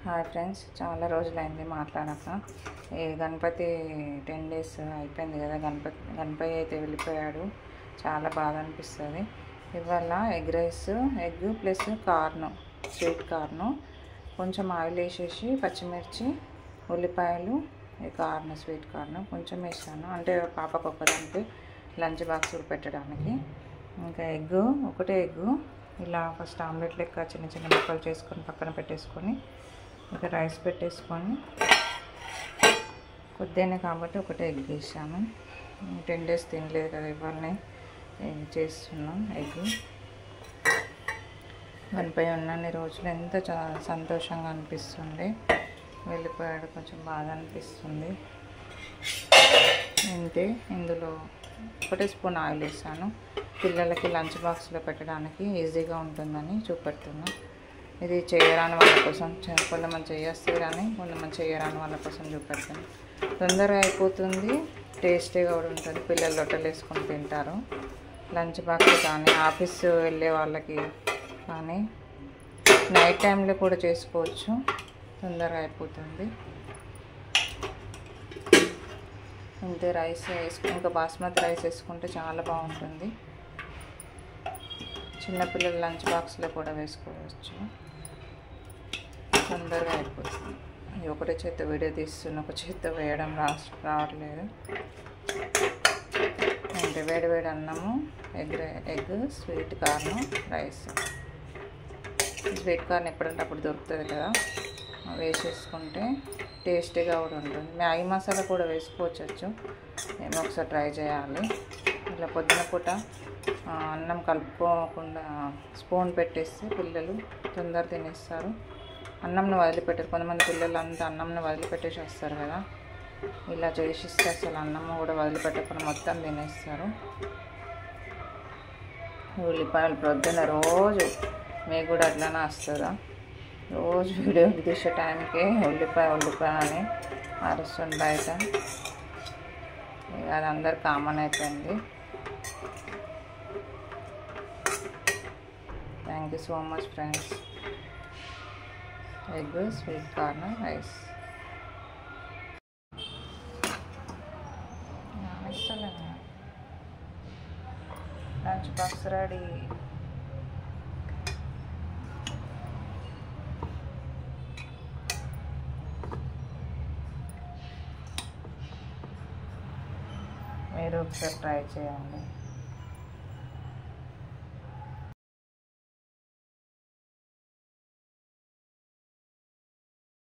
Hi friends, చాలా రోజులైంది మాట్లాడాక. ఈ గణపతి 10 days అయిపోయింది కదా. గణపతి అయితే వెళ్ళిపోయాడు. చాలా బాధ అనిపిస్తుంది. ఇవాళ egg rice, egg plus corn, sweet corn, కొంచెం ఆయిల్ వేసేసి పచ్చిమిర్చి, ఉల్లిపాయలు, ఈ కార్న్, స్వీట్ కార్న్ కొంచెం వేసాను. అంటే పాపకు ఒక్కదానికి లంచ్ బాక్స్ పెట్టడానికి. ఇంకా ఒకటే ఎగ్గు ఇలా ఫస్ట్ ఆమ్లెట్ లెక్క చిన్న చిన్న ముక్కలు చేసుకొని పక్కన పెట్టేసుకొని, ఇంకా రైస్ పెట్టేసుకొని, కొద్దిగానే కాబట్టి ఒకటే ఎగ్ వేసాను. 10 days తినలేదు కదా, ఇవాళనే చేస్తున్నాం. ఎగ్ గణపతి ఉన్నన్ని రోజులు ఎంత సంతోషంగా అనిపిస్తుంది. వెళ్ళిపోయాడు, కొంచెం బాధ అనిపిస్తుంది. అంతే, ఇందులో ఒకటే స్పూన్ ఆయిల్ వేసాను. పిల్లలకి లంచ్ బాక్స్లో పెట్టడానికి ఈజీగా ఉంటుందని చూపెడుతున్నా. ఇది చేయరాని వాళ్ళ కోసం, కొంతమంది చేస్తారు కానీ కొంతమంది చేయరాని వాళ్ళ కోసం చూపెడతాను. తొందరగా అయిపోతుంది, టేస్టీగా కూడా ఉంటుంది. పిల్లలు రొట్టెలు వేసుకొని తింటారు. లంచ్ బాక్స్ కానీ ఆఫీస్ వెళ్ళే వాళ్ళకి కానీ నైట్ టైంలో కూడా చేసుకోవచ్చు, తొందరగా అయిపోతుంది. ఇంతే, రైస్ ఇంకా బాస్మతి రైస్ వేసుకుంటే చాలా బాగుంటుంది. చిన్నపిల్లల లంచ్ బాక్స్లో కూడా వేసుకోవచ్చు, తొందరగా అయిపోతుంది. ఒకటే చేత్తో వీడియో తీస్తున్న, ఒక చేత్తో వేయడం రావట్లేదు. అంటే వేడి అన్నము, egg, sweet corn, rice. Sweet corn ఎప్పుడంటే అప్పుడు దొరుకుతుంది కదా, వేసేసుకుంటే టేస్టీగా కూడా ఉంటుంది. మ్యాగీ మసాలా కూడా వేసుకోవచ్చు. మేము ఒకసారి ట్రై చేయాలి. ఇలా పొద్దున పూట అన్నం కలుపుకోకుండా స్పూన్ పెట్టేస్తే పిల్లలు తొందర తినేస్తారు. అన్నంను వదిలిపెట్టారు. కొంతమంది పిల్లలు అంతా అన్నంను వదిలిపెట్టేసి వస్తారు కదా, ఇలా చేసిస్తే అసలు అన్నం కూడా వదిలిపెట్టకుండా మొత్తం తినేస్తారు. ఉల్లిపాయలు ప్రొద్దున రోజు మీకు కూడా అట్లానే వస్తుందా? రోజు వీడియో తీసే టైంకి ఉల్లిపాయ అని అరుస్తుంది బయట. అది అందరు కామన్ అయిపోయింది. Thank you so much friends. Egg, sweet corn, rice. Lunch box ready. మీరు ఒకసారి ట్రై చేయండి.